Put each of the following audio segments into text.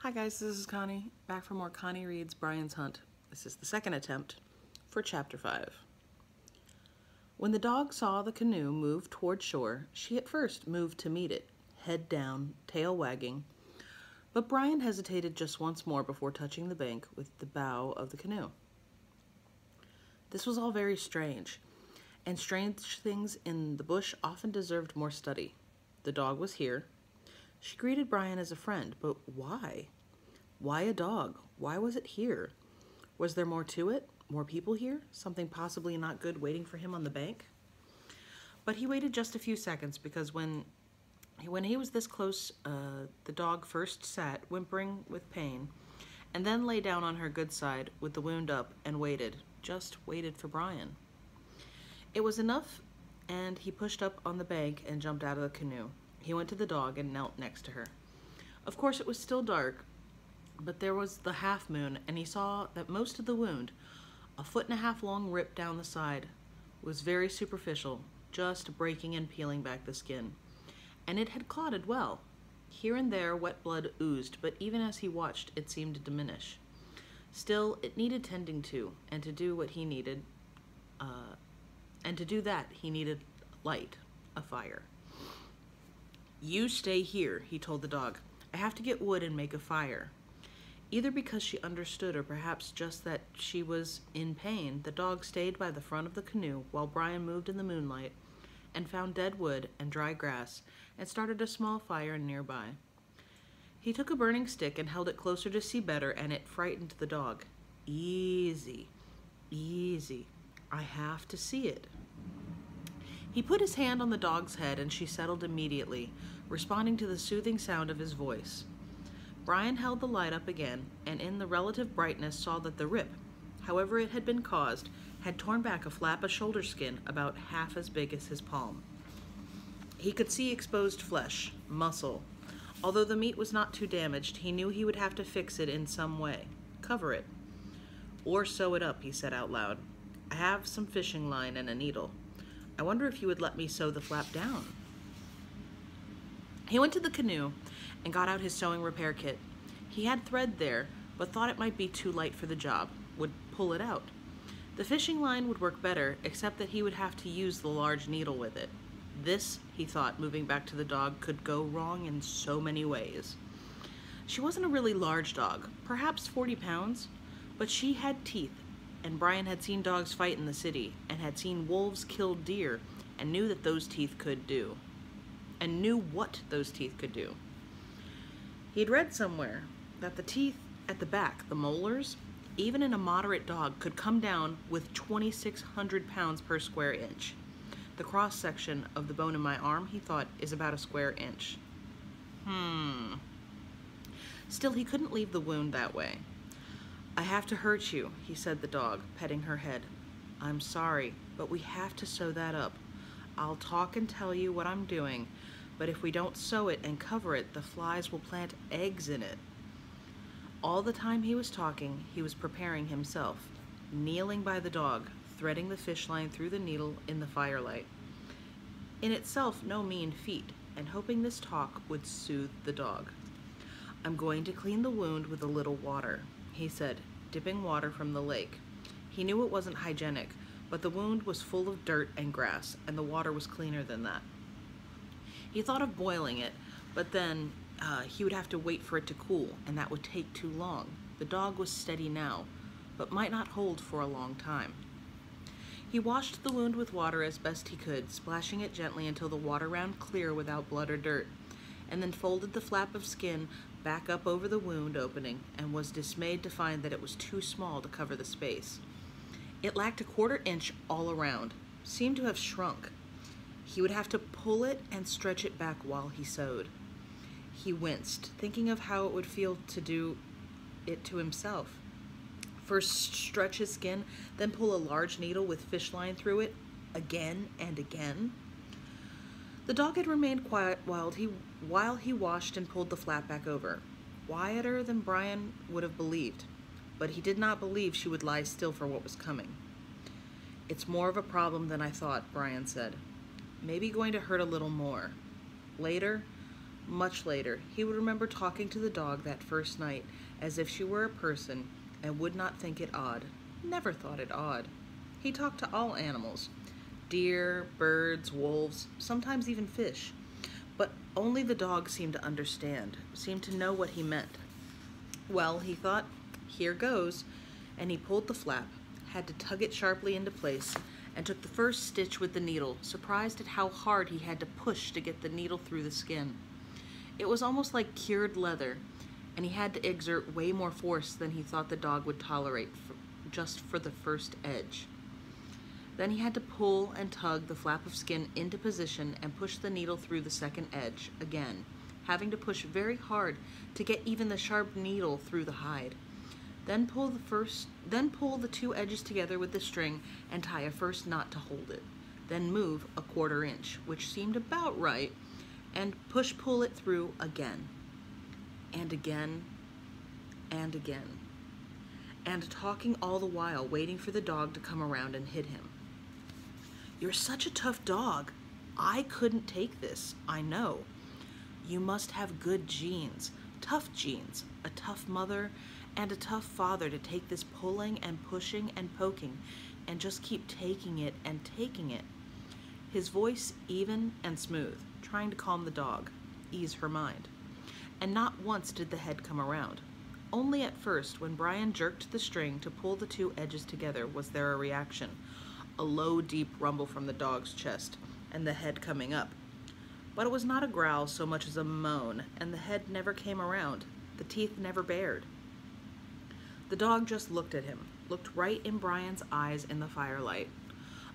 Hi guys, this is Connie, back for more Connie Reads Brian's Hunt. This is the second attempt for Chapter 5. When the dog saw the canoe move toward shore, she at first moved to meet it, head down, tail wagging, but Brian hesitated just once more before touching the bank with the bow of the canoe. This was all very strange, and strange things in the bush often deserved more study. The dog was here. She greeted Brian as a friend, but why? Why a dog? Why was it here? Was there more to it? More people here? Something possibly not good waiting for him on the bank? But he waited just a few seconds because when he was this close, the dog first sat, whimpering with pain, and then lay down on her good side with the wound up and waited, just waited for Brian. It was enough, and he pushed up on the bank and jumped out of the canoe. He went to the dog and knelt next to her. Of course, it was still dark, but there was the half moon, and he saw that most of the wound, a 1.5 long rip down the side, was very superficial, just breaking and peeling back the skin. And it had clotted well. Here and there, wet blood oozed, but even as he watched, it seemed to diminish. Still, it needed tending to, and to do what he needed, he needed light, a fire. "You stay here," he told the dog. "I have to get wood and make a fire." Either because she understood or perhaps just that she was in pain, the dog stayed by the front of the canoe while Brian moved in the moonlight and found dead wood and dry grass and started a small fire nearby. He took a burning stick and held it closer to see better, and it frightened the dog. "Easy, easy. I have to see it." He put his hand on the dog's head and she settled immediately, responding to the soothing sound of his voice. Brian held the light up again, and in the relative brightness saw that the rip, however it had been caused, had torn back a flap of shoulder skin about half as big as his palm. He could see exposed flesh, muscle. Although the meat was not too damaged, he knew he would have to fix it in some way, cover it. "Or sew it up," he said out loud. "I have some fishing line and a needle. I wonder if you would let me sew the flap down." He went to the canoe and got out his sewing repair kit. He had thread there, but thought it might be too light for the job, would pull it out. The fishing line would work better, except that he would have to use the large needle with it. This, he thought, moving back to the dog, could go wrong in so many ways. She wasn't a really large dog, perhaps 40 pounds, but she had teeth, and Brian had seen dogs fight in the city, and had seen wolves kill deer, and knew that those teeth could do. And knew what those teeth could do. He'd read somewhere that the teeth at the back, the molars, even in a moderate dog, could come down with 2,600 pounds per square inch. The cross-section of the bone in my arm, he thought, is about a square inch. Still, he couldn't leave the wound that way. "I have to hurt you," he said the dog, petting her head. "I'm sorry, but we have to sew that up. I'll talk and tell you what I'm doing, but if we don't sew it and cover it, the flies will plant eggs in it." All the time he was talking, he was preparing himself, kneeling by the dog, threading the fish line through the needle in the firelight. In itself, no mean feat, and hoping this talk would soothe the dog. "I'm going to clean the wound with a little water," he said, dipping water from the lake. He knew it wasn't hygienic, but the wound was full of dirt and grass, and the water was cleaner than that. He thought of boiling it, but then he would have to wait for it to cool, and that would take too long. The dog was steady now, but might not hold for a long time. He washed the wound with water as best he could, splashing it gently until the water ran clear without blood or dirt, and then folded the flap of skin back up over the wound opening, and was dismayed to find that it was too small to cover the space. It lacked a 1/4 inch all around, seemed to have shrunk. He would have to pull it and stretch it back while he sewed. He winced, thinking of how it would feel to do it to himself. First stretch his skin, then pull a large needle with fish line through it, again and again. The dog had remained quiet while he washed and pulled the flap back over. Quieter than Brian would have believed, but he did not believe she would lie still for what was coming. "It's more of a problem than I thought," Brian said. "Maybe going to hurt a little more. Later, Much later, he would remember talking to the dog that first night as if she were a person and would not think it odd. Never thought it odd. He talked to all animals, deer, birds, wolves, sometimes even fish. But only the dog seemed to understand, seemed to know what he meant. Well, he thought, here goes, and he pulled the flap, had to tug it sharply into place, and took the first stitch with the needle, surprised at how hard he had to push to get the needle through the skin. It was almost like cured leather, and he had to exert way more force than he thought the dog would tolerate just for the first edge. Then he had to pull and tug the flap of skin into position and push the needle through the second edge again, having to push very hard to get even the sharp needle through the hide. Then pull the two edges together with the string and tie a first knot to hold it. Then move a 1/4 inch, which seemed about right, and pull it through again, and again, and again, and talking all the while, waiting for the dog to come around and hit him. You're such a tough dog. I couldn't take this, I know. You must have good genes, a tough mother, and a tough father to take this pulling and pushing and poking and just keep taking it and taking it. His voice even and smooth, trying to calm the dog, ease her mind. And not once did the head come around. Only at first, when Brian jerked the string to pull the two edges together, was there a reaction, a low, deep rumble from the dog's chest, and the head coming up. But it was not a growl so much as a moan, and the head never came around. The teeth never bared. The dog just looked at him, looked right in Brian's eyes in the firelight.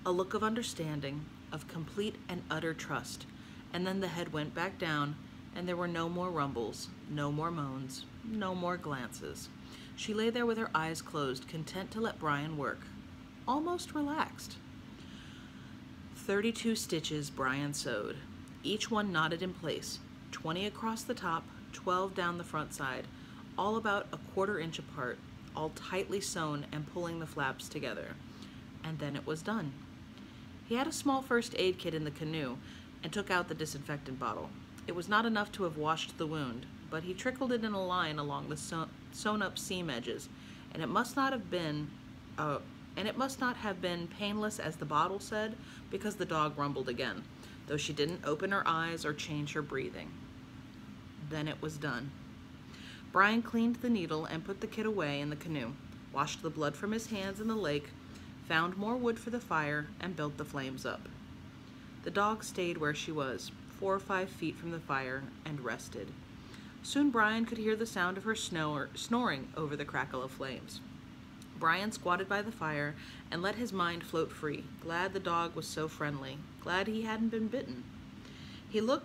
A look of understanding, of complete and utter trust, and then the head went back down, and there were no more rumbles, no more moans, no more glances. She lay there with her eyes closed, content to let Brian work, almost relaxed. 32 stitches Brian sewed, each one knotted in place, 20 across the top, 12 down the front side, all about a 1/4 inch apart, all tightly sewn and pulling the flaps together. And then it was done. He had a small first aid kit in the canoe and took out the disinfectant bottle. It was not enough to have washed the wound, but he trickled it in a line along the sewn up seam edges, and it must not have been painless, as the bottle said, because the dog rumbled again, though she didn't open her eyes or change her breathing. Then it was done. Brian cleaned the needle and put the kit away in the canoe, washed the blood from his hands in the lake, found more wood for the fire, and built the flames up. The dog stayed where she was, 4 or 5 feet from the fire, and rested. Soon Brian could hear the sound of her snoring over the crackle of flames. Brian squatted by the fire and let his mind float free, glad the dog was so friendly, glad he hadn't been bitten. He looked